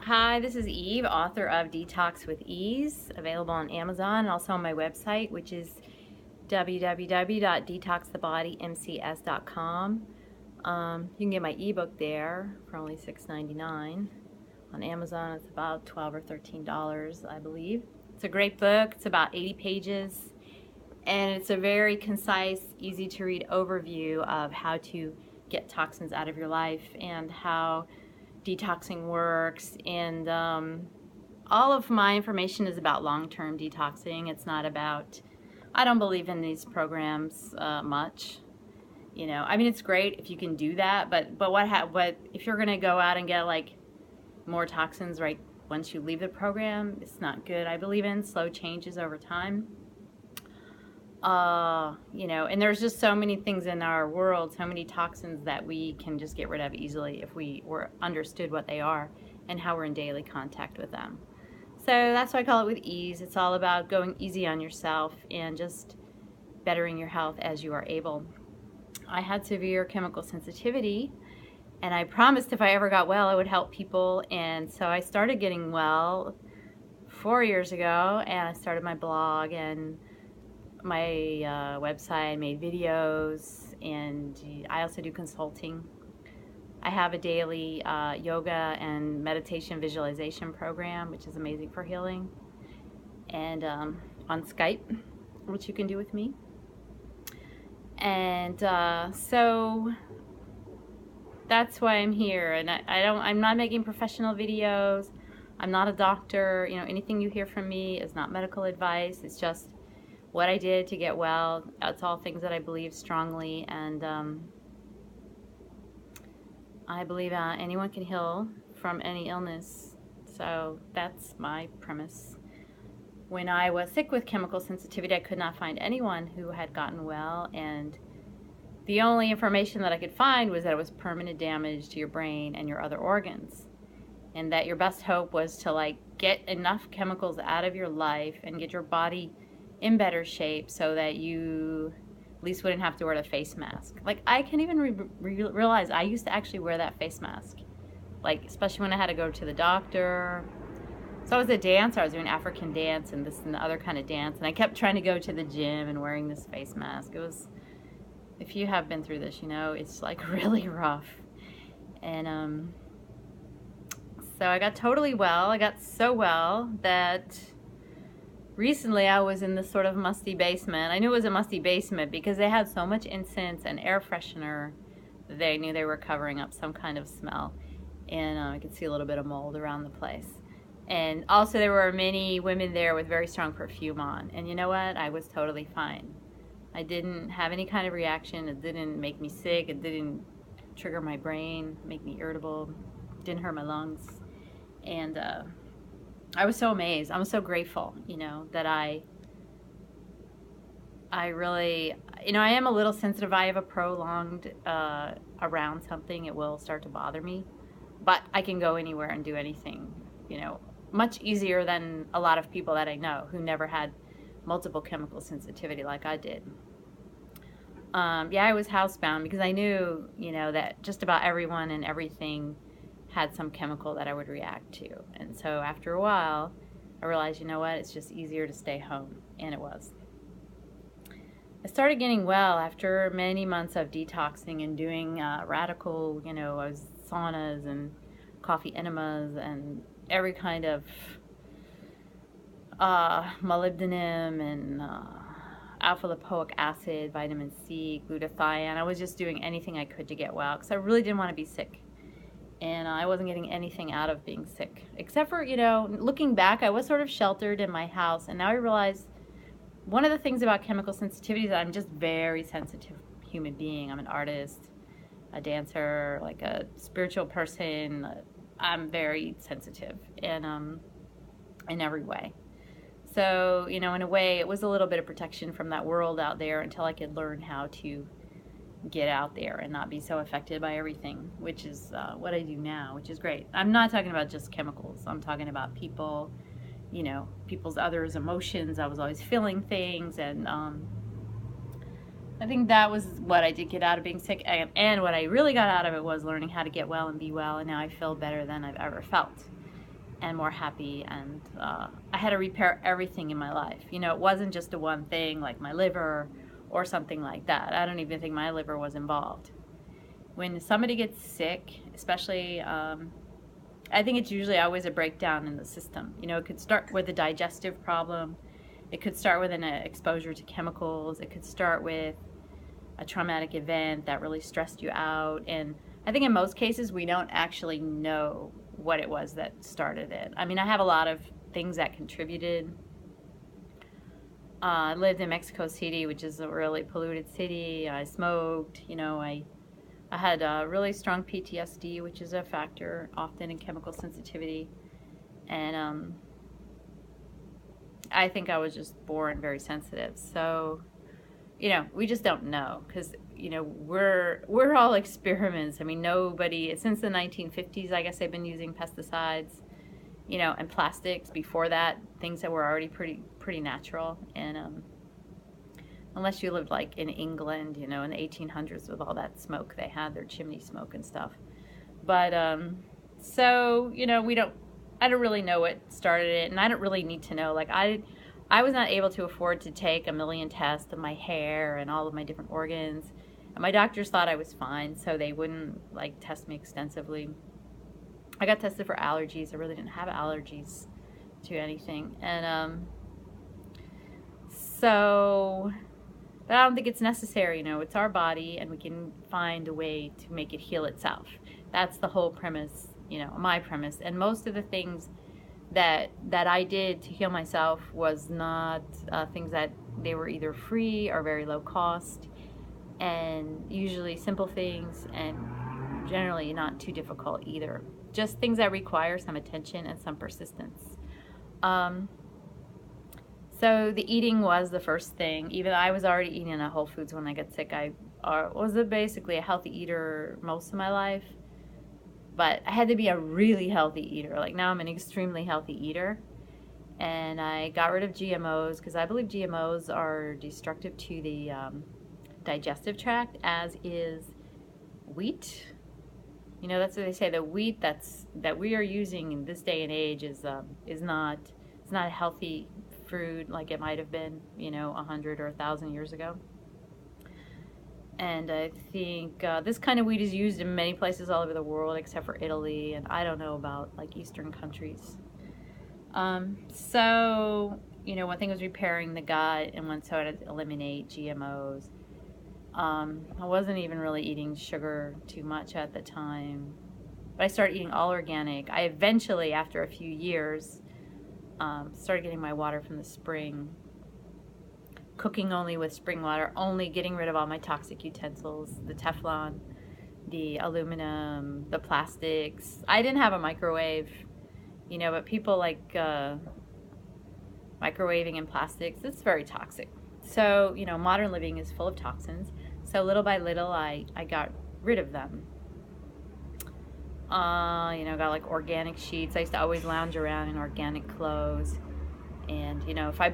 Hi, this is Eve, author of Detox with Ease, available on Amazon and also on my website, which is www.detoxthebodymcs.com. You can get my ebook there for only $6.99. On Amazon, it's about $12 or $13, I believe. It's a great book. It's about 80 pages, and it's a very concise, easy to read overview of how to get toxins out of your life and how detoxing works. And all of my information is about long-term detoxing. It's not about, I don't believe in these programs much. You know, I mean, it's great if you can do that, but what if you're gonna go out and get like more toxins right once you leave the program? It's not good. I believe in slow changes over time. You know, and there's just so many things in our world, so many toxins that we can just get rid of easily if we understood what they are and how we're in daily contact with them. So that's why I call it with ease. It's all about going easy on yourself and just bettering your health as you are able. I had severe chemical sensitivity, and I promised if I ever got well I would help people, and so I started getting well 4 years ago, and I started my blog and my website, made videos, and I also do consulting. I have a daily yoga and meditation visualization program, which is amazing for healing, and on Skype, which you can do with me. And so that's why I'm here. And I'm not making professional videos. I'm not a doctor. You know, anything you hear from me is not medical advice. It's just what I did to get well. It's all things that I believe strongly, and I believe anyone can heal from any illness. So that's my premise. When I was sick with chemical sensitivity, I could not find anyone who had gotten well, and the only information that I could find was that it was permanent damage to your brain and your other organs, and that your best hope was to like get enough chemicals out of your life and get your body in better shape so that you at least wouldn't have to wear the face mask. Like, I can even realize I used to actually wear that face mask, like especially when I had to go to the doctor. So I was a dancer. I was doing African dance and this and the other kind of dance, and I kept trying to go to the gym and wearing this face mask. It was, if you have been through this, you know, it's like really rough. And so I got totally well. I got so well that recently I was in this sort of musty basement. I knew it was a musty basement because they had so much incense and air freshener that they knew they were covering up some kind of smell. And I could see a little bit of mold around the place. And also there were many women there with very strong perfume on. And you know what? I was totally fine. I didn't have any kind of reaction. It didn't make me sick. It didn't trigger my brain, make me irritable. It didn't hurt my lungs. And I was so amazed. I'm so grateful, you know, that I really, you know, I am a little sensitive. I have a prolonged around something, it will start to bother me. But I can go anywhere and do anything, you know, much easier than a lot of people that I know who never had multiple chemical sensitivity like I did. Yeah, I was housebound because I knew, you know, that just about everyone and everything had some chemical that I would react to. And so after a while, I realized, you know what, it's just easier to stay home. And it was. I started getting well after many months of detoxing and doing radical, you know, I was saunas and coffee enemas and every kind of molybdenum and alpha-lipoic acid, vitamin C, glutathione. I was just doing anything I could to get well because I really didn't want to be sick. And I wasn't getting anything out of being sick. Except for, you know, looking back, I was sort of sheltered in my house. And now I realize one of the things about chemical sensitivity is that I'm just very sensitive human being. I'm an artist, a dancer, like a spiritual person. I'm very sensitive in every way. So, you know, in a way, it was a little bit of protection from that world out there until I could learn how to get out there and not be so affected by everything, which is what I do now, which is great. I'm not talking about just chemicals. I'm talking about people, you know, people's others' emotions. I was always feeling things, and I think that was what I did get out of being sick. And what I really got out of it was learning how to get well and be well, and now I feel better than I've ever felt. and more happy, and I had to repair everything in my life. You know, it wasn't just a one thing like my liver or something like that. I don't even think my liver was involved. When somebody gets sick, especially, I think it's usually always a breakdown in the system. You know, it could start with a digestive problem. It could start with an exposure to chemicals. It could start with a traumatic event that really stressed you out. And I think in most cases, we don't actually know what it was that started it. I mean, I have a lot of things that contributed. I lived in Mexico City, which is a really polluted city. I smoked, you know, I had really strong PTSD, which is a factor often in chemical sensitivity. And I think I was just born very sensitive. So, you know, we just don't know, because, you know, we're all experiments. I mean, nobody, since the 1950s, I guess they've been using pesticides, you know, and plastics. Before that, things that were already pretty natural. And unless you lived like in England, you know, in the 1800s with all that smoke they had, their chimney smoke and stuff. But so, you know, I don't really know what started it, and I don't really need to know. Like, I was not able to afford to take a million tests of my hair and all of my different organs. And my doctors thought I was fine, so they wouldn't like test me extensively. I got tested for allergies. I really didn't have allergies to anything. And so, but I don't think it's necessary. You know, it's our body, and we can find a way to make it heal itself. That's the whole premise, you know, my premise. And most of the things that I did to heal myself was not things that they were either free or very low cost, and usually simple things, and generally not too difficult either. Just things that require some attention and some persistence. So the eating was the first thing. Even I was already eating at Whole Foods when I got sick. I was basically a healthy eater most of my life, but I had to be a really healthy eater. Like, now I'm an extremely healthy eater, and I got rid of GMOs because I believe GMOs are destructive to the digestive tract, as is wheat. You know, that's what they say. The wheat that we are using in this day and age is not a healthy food like it might have been, you know, 100 or 1,000 years ago. And I think this kind of wheat is used in many places all over the world except for Italy, and I don't know about like Eastern countries. So, you know, one thing was repairing the gut, and one so I had to eliminate GMOs. I wasn't even really eating sugar too much at the time, but I started eating all organic. I eventually, after a few years, started getting my water from the spring, cooking only with spring water, only getting rid of all my toxic utensils, the Teflon, the aluminum, the plastics. I didn't have a microwave, you know, but people like microwaving and plastics. It's very toxic. So, you know, modern living is full of toxins. So little by little, I got rid of them. You know, got like organic sheets. I used to always lounge around in organic clothes. And, you know, if I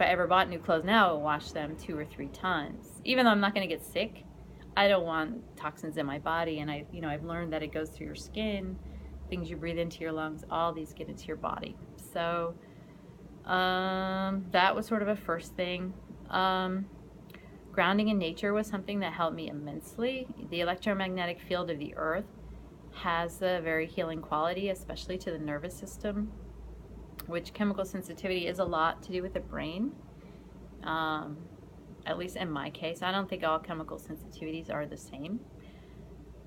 ever bought new clothes now, I'll wash them 2 or 3 times. Even though I'm not going to get sick, I don't want toxins in my body. And I've learned that it goes through your skin, things you breathe into your lungs, all these get into your body. So that was sort of a first thing. Grounding in nature was something that helped me immensely. The electromagnetic field of the earth has a very healing quality, especially to the nervous system, which chemical sensitivity is a lot to do with the brain. At least in my case, I don't think all chemical sensitivities are the same.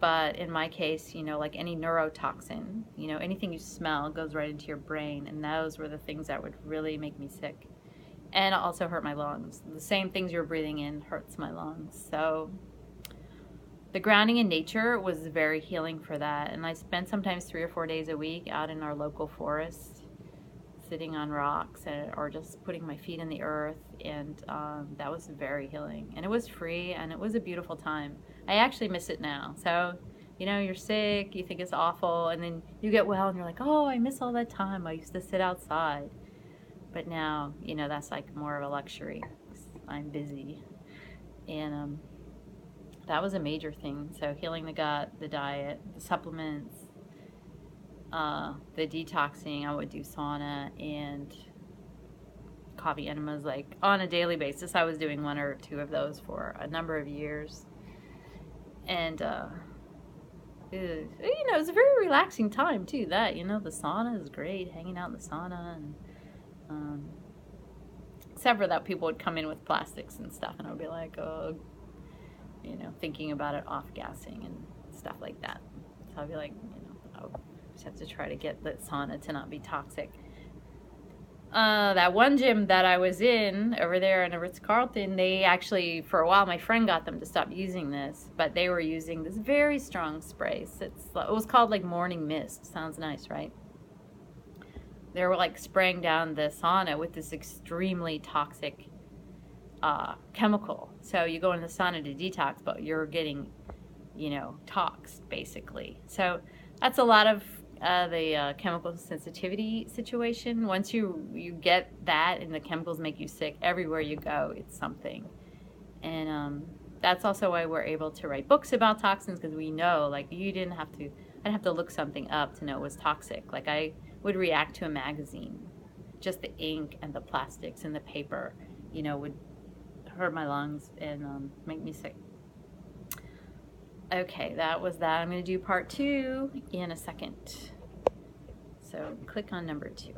But in my case, you know, like any neurotoxin, you know, anything you smell goes right into your brain, and those were the things that would really make me sick. And also hurt my lungs. The same things you're breathing in hurts my lungs. So the grounding in nature was very healing for that. And I spent sometimes 3 or 4 days a week out in our local forest, sitting on rocks or just putting my feet in the earth. And that was very healing. And it was free, and it was a beautiful time. I actually miss it now. So, you know, you're sick, you think it's awful, and then you get well, and you're like, oh, I miss all that time. I used to sit outside. But now, you know, that's like more of a luxury. I'm busy. And that was a major thing. So healing the gut, the diet, the supplements, the detoxing, I would do sauna and coffee enemas like on a daily basis. I was doing 1 or 2 of those for a number of years. And, you know, it's a very relaxing time too. That, you know, the sauna is great, hanging out in the sauna. And except for that, people would come in with plastics and stuff, and I would be like, oh, you know, thinking about it, off gassing and stuff like that. So I'd be like, you know, I just have to try to get the sauna to not be toxic. That one gym that I was in over there in the Ritz-Carlton, they actually, for a while, my friend got them to stop using this, but they were using this very strong spray. So it was called like morning mist. Sounds nice, right? They were like spraying down the sauna with this extremely toxic chemical. So you go in the sauna to detox, but you're getting, you know, toxed basically. So that's a lot of the chemical sensitivity situation. Once you get that and the chemicals make you sick, everywhere you go, it's something. And that's also why we're able to write books about toxins, because we know, like, I didn't have to look something up to know it was toxic. Like, I would react to a magazine. Just the ink and the plastics and the paper, you know, would hurt my lungs and make me sick. Okay, that was that. I'm going to do part 2 in a second. So click on number 2.